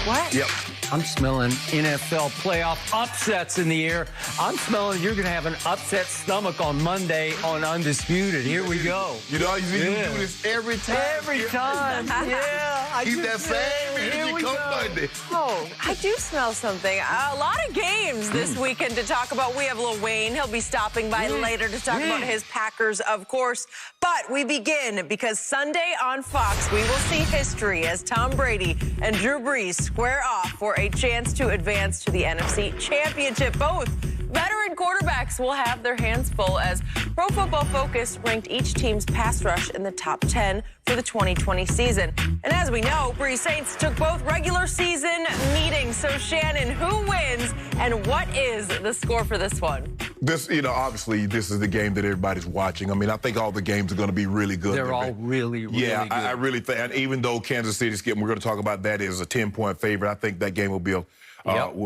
What? Yep. I'm smelling NFL playoff upsets in the air. I'm smelling you're going to have an upset stomach on Monday on Undisputed. Here we go. You know, you do this every time. Every time. Yeah. Keep that same energy come Monday. Oh, I do smell something. A lot of games this weekend to talk about. We have Lil Wayne. He'll be stopping by later to talk about his Packers, of course. But we begin because Sunday on Fox, we will see history as Tom Brady and Drew Brees square off for a chance to advance to the NFC Championship. Both veteran quarterbacks will have their hands full as Pro Football Focus ranked each team's pass rush in the top 10 for the 2020 season. And as we know, Brees Saints took both regular season meetings. So Shannon, who wins and what is the score for this one? This, obviously this is the game that everybody's watching. I mean, I think all the games are going to be really good. They're all really good. I really think, and even though Kansas City, we're going to talk about that, is a 10-point favorite, I think that game will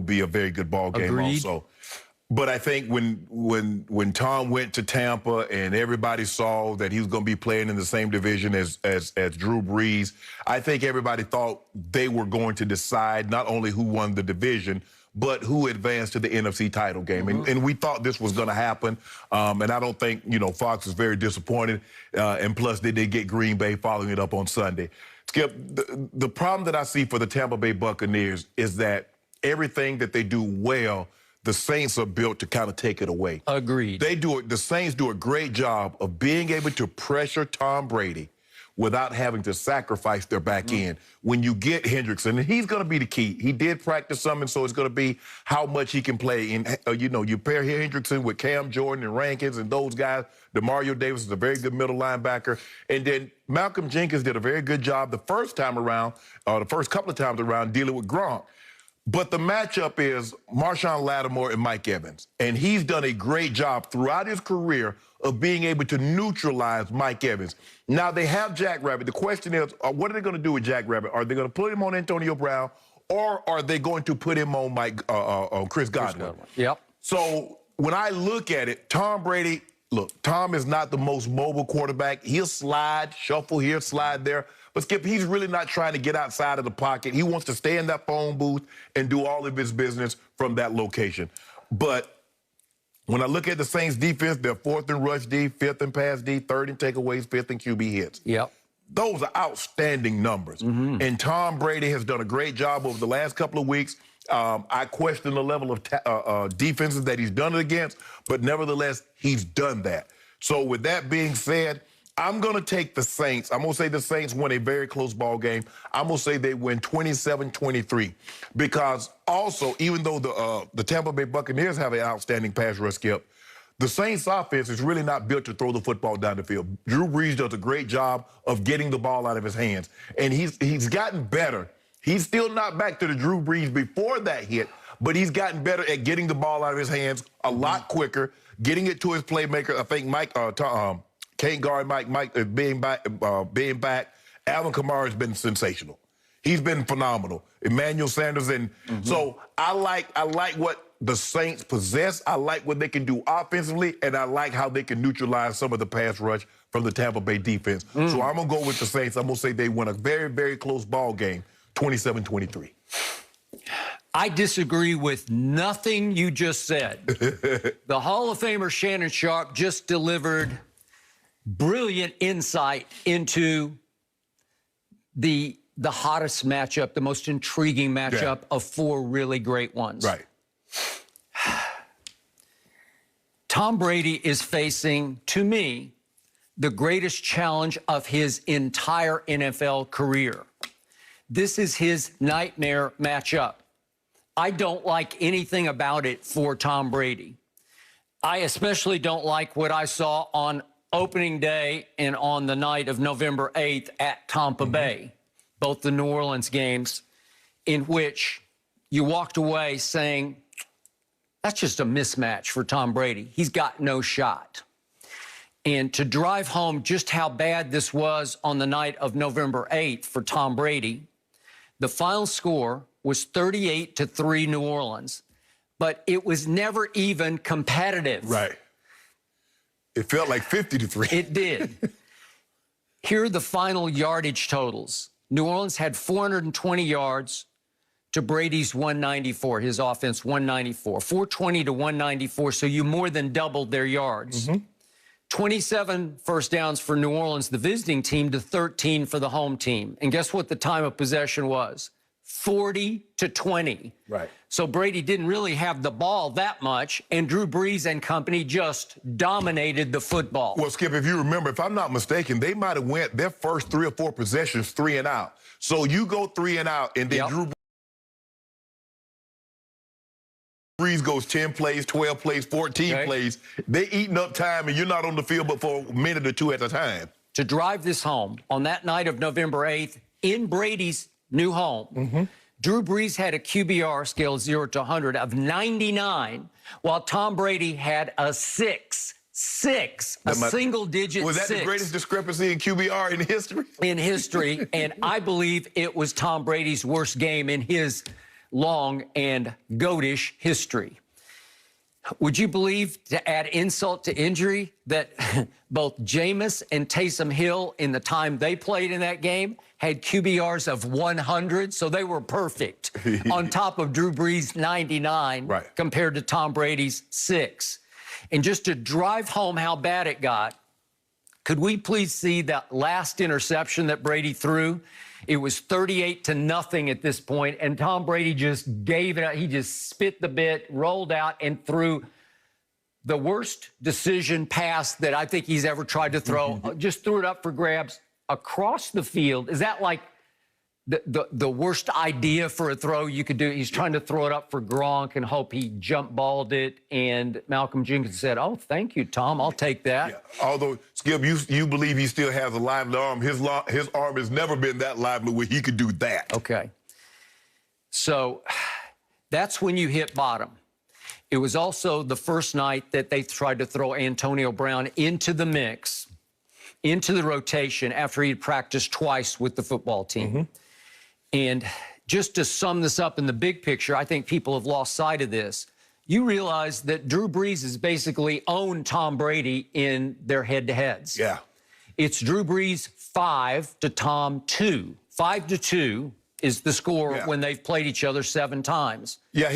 be a very good ball game. Agreed. Also. But I think when Tom went to Tampa and everybody saw that he was going to be playing in the same division as Drew Brees, I think everybody thought they were going to decide not only who won the division, but who advanced to the NFC title game. And we thought this was going to happen. And I don't think, Fox was very disappointed. And plus, they did get Green Bay following it up on Sunday. Skip, the problem that I see for the Tampa Bay Buccaneers is that everything that they do well, the Saints are built to kind of take it away. Agreed. The Saints do a great job of being able to pressure Tom Brady without having to sacrifice their back end. When you get Hendrickson, and he's going to be the key. He did practice something, so it's going to be how much he can play. And, you pair Hendrickson with Cam Jordan and Rankins and those guys. DeMario Davis is a very good middle linebacker. And then Malcolm Jenkins did a very good job the first time around, the first couple of times around, dealing with Gronk. But the matchup is Marshawn Lattimore and Mike Evans. And he's done a great job throughout his career of being able to neutralize Mike Evans. Now, they have Jack Rabbit. The question is, what are they going to do with Jack Rabbit? Are they going to put him on Antonio Brown, or are they going to put him on Chris Godwin? Yep. So when I look at it, Tom Brady, look, Tom is not the most mobile quarterback. He'll slide, shuffle here, slide there. But, Skip, he's really not trying to get outside of the pocket. He wants to stay in that phone booth and do all of his business from that location. But when I look at the Saints' defense, they're 4th in rush D, 5th in pass D, 3rd in takeaways, 5th in QB hits. Yep. Those are outstanding numbers. And Tom Brady has done a great job over the last couple of weeks. I question the level of defenses that he's done it against, but nevertheless, he's done that. So with that being said, I'm going to take the Saints. I'm going to say the Saints win a very close ball game. I'm going to say they win 27-23. Because also, even though the Tampa Bay Buccaneers have an outstanding pass rush, Skip, the Saints offense is really not built to throw the football down the field. Drew Brees does a great job of getting the ball out of his hands. And he's gotten better. He's still not back to the Drew Brees before that hit, but he's gotten better at getting the ball out of his hands a lot quicker, getting it to his playmaker. I think can't guard Mike being back. Alvin Kamara has been sensational. He's been phenomenal. Emmanuel Sanders, and so I like what the Saints possess. I like what they can do offensively, and I like how they can neutralize some of the pass rush from the Tampa Bay defense. So I'm gonna go with the Saints. I'm gonna say they win a very, very close ball game, 27-23. I disagree with nothing you just said. The Hall of Famer Shannon Sharpe just delivered brilliant insight into the hottest matchup, the most intriguing matchup of 4 really great ones. Right. Tom Brady is facing, to me, the greatest challenge of his entire NFL career. This is his nightmare matchup. I don't like anything about it for Tom Brady. I especially don't like what I saw on opening day and on the night of November 8th at Tampa Bay, both the New Orleans games, in which you walked away saying, that's just a mismatch for Tom Brady. He's got no shot. And to drive home just how bad this was on the night of November 8th for Tom Brady, the final score was 38-3 New Orleans, but it was never even competitive. Right. It felt like 50-3. It did. Here are the final yardage totals. New Orleans had 420 yards. to Brady's 194, his offense 194. 420 to 194, so you more than doubled their yards. 27 first downs for New Orleans, the visiting team, to 13 for the home team. And guess what the time of possession was? 40 to 20. Right. So Brady didn't really have the ball that much, and Drew Brees and company just dominated the football. Well, Skip, if you remember, if I'm not mistaken, they might have went their first 3 or 4 possessions 3 and out. So you go 3 and out, and then Drew Brees goes 10 plays, 12 plays, 14 plays. They eating up time, and you're not on the field but for a minute or two at a time. To drive this home, on that night of November 8th, in Brady's new home, Drew Brees had a QBR scale 0 to 100 of 99, while Tom Brady had a 6. A single-digit 6. Was that the greatest discrepancy in QBR in history? In history, and I believe it was Tom Brady's worst game in his long and goatish history. Would you believe, to add insult to injury, that both Jameis and Taysom Hill, in the time they played in that game, had QBRs of 100, so they were perfect, on top of Drew Brees' 99 compared to Tom Brady's 6. And just to drive home how bad it got, could we please see that last interception that Brady threw? It was 38 to nothing at this point, and Tom Brady just gave it out. He just spit the bit, rolled out, and threw the worst decision pass that I think he's ever tried to throw. Just threw it up for grabs across the field. Is that like the worst idea for a throw you could do? He's trying to throw it up for Gronk and hope he jump balled it, and Malcolm Jenkins said, "Oh, thank you, Tom. I'll take that." Yeah. Although, Skip, you believe he still has a lively arm. His arm has never been that lively where he could do that. Okay. So that's when you hit bottom. It was also the first night that they tried to throw Antonio Brown into the mix, into the rotation, after he had practiced twice with the football team. And just to sum this up in the big picture, I think people have lost sight of this. You realize that Drew Brees has basically owned Tom Brady in their head-to-heads. Yeah. It's Drew Brees 5 to Tom 2. 5 to 2 is the score when they've played each other 7 times. Yeah, I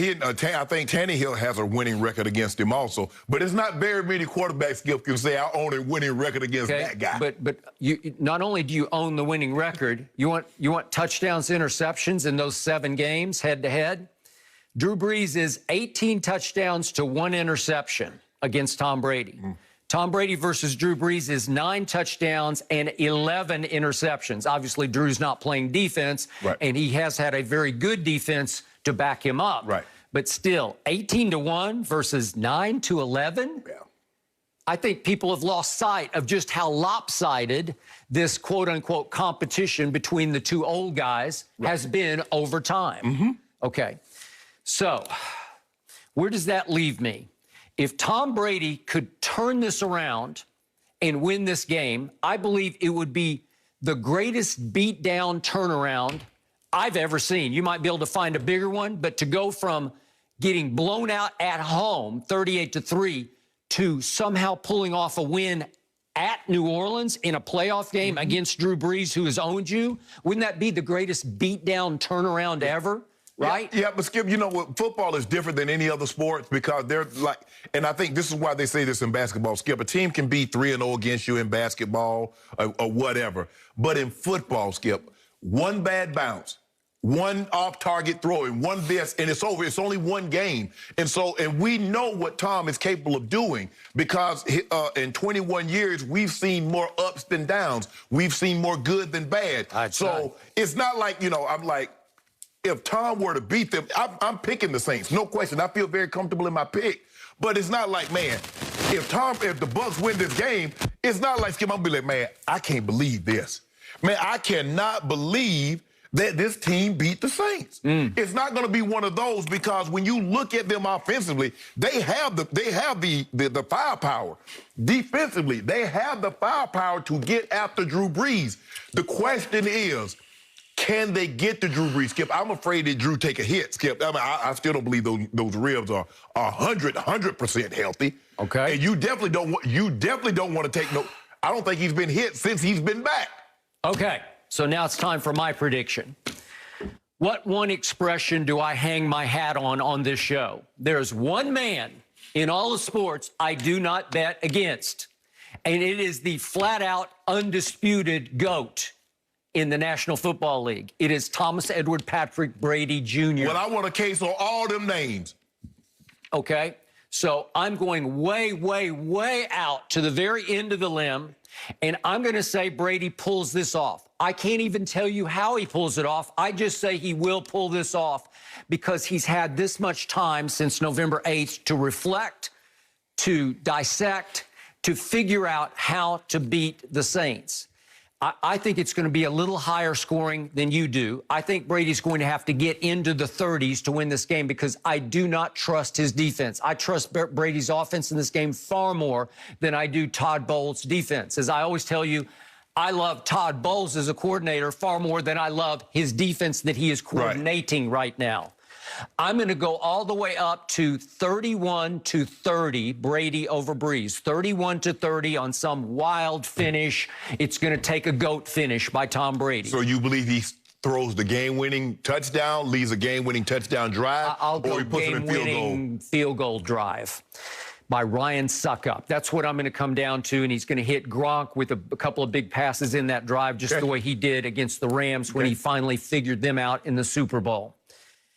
think Tannehill has a winning record against him also. But it's not very many quarterbacks, Skip, can say I own a winning record against that guy. But you not only do you own the winning record, you want touchdowns, interceptions in those 7 games head-to-head? Drew Brees is 18 touchdowns to 1 interception against Tom Brady. Tom Brady versus Drew Brees is 9 touchdowns and 11 interceptions. Obviously, Drew's not playing defense, and he has had a very good defense to back him up. But still, 18 to 1 versus 9 to 11? Yeah. I think people have lost sight of just how lopsided this quote-unquote competition between the 2 old guys has been over time. Okay, so where does that leave me? If Tom Brady could turn this around and win this game, I believe it would be the greatest beat-down turnaround I've ever seen. You might be able to find a bigger one, but to go from getting blown out at home, 38 to 3, to somehow pulling off a win at New Orleans in a playoff game against Drew Brees, who has owned you, wouldn't that be the greatest beat-down turnaround ever? Right? Yeah, but Skip, you know what? Football is different than any other sport because they're like, and I think this is why they say this in basketball, Skip. A team can be 3-0 against you in basketball or whatever. But in football, Skip, one bad bounce, one off-target throw, and one this, and it's over. It's only one game. And we know what Tom is capable of doing because in 21 years, we've seen more ups than downs. We've seen more good than bad. It's not like, I'm like, if Tom were to beat them, I'm picking the Saints, no question. I feel very comfortable in my pick. But it's not like, man, if the Bucs win this game, it's not like, Skip, I'm gonna be like, man, I can't believe this. Man, I cannot believe that this team beat the Saints. It's not gonna be one of those because when you look at them offensively, they have the firepower. Defensively, they have the firepower to get after Drew Brees. The question is, can they get to Drew Brees, Skip? I'm afraid that Drew take a hit, Skip. I mean, I still don't believe those ribs are 100% healthy. Okay. And you definitely don't want to take no. I don't think he's been hit since he's been back. Okay. So now it's time for my prediction. What one expression do I hang my hat on this show? There's one man in all of sports I do not bet against, and it is the flat-out undisputed GOAT in the National Football League. It is Thomas Edward Patrick Brady Jr. Well, I want a case on all them names. Okay? So I'm going way, way, way out to the very end of the limb, and I'm going to say Brady pulls this off. I can't even tell you how he pulls it off. I just say he will pull this off because he's had this much time since November 8th to reflect, to dissect, to figure out how to beat the Saints. I think it's going to be a little higher scoring than you do. I think Brady's going to have to get into the 30s to win this game because I do not trust his defense. I trust Brady's offense in this game far more than I do Todd Bowles' defense. As I always tell you, I love Todd Bowles as a coordinator far more than I love his defense that he is coordinating right now. I'm going to go all the way up to 31-30, Brady over Breeze. 31-30 on some wild finish. It's going to take a GOAT finish by Tom Brady. So you believe he throws the game-winning touchdown, leaves a game-winning touchdown drive, I'll go or he puts it in game-winning field goal drive by Ryan Suckup. That's what I'm going to come down to, and he's going to hit Gronk with a couple of big passes in that drive, just the way he did against the Rams when he finally figured them out in the Super Bowl.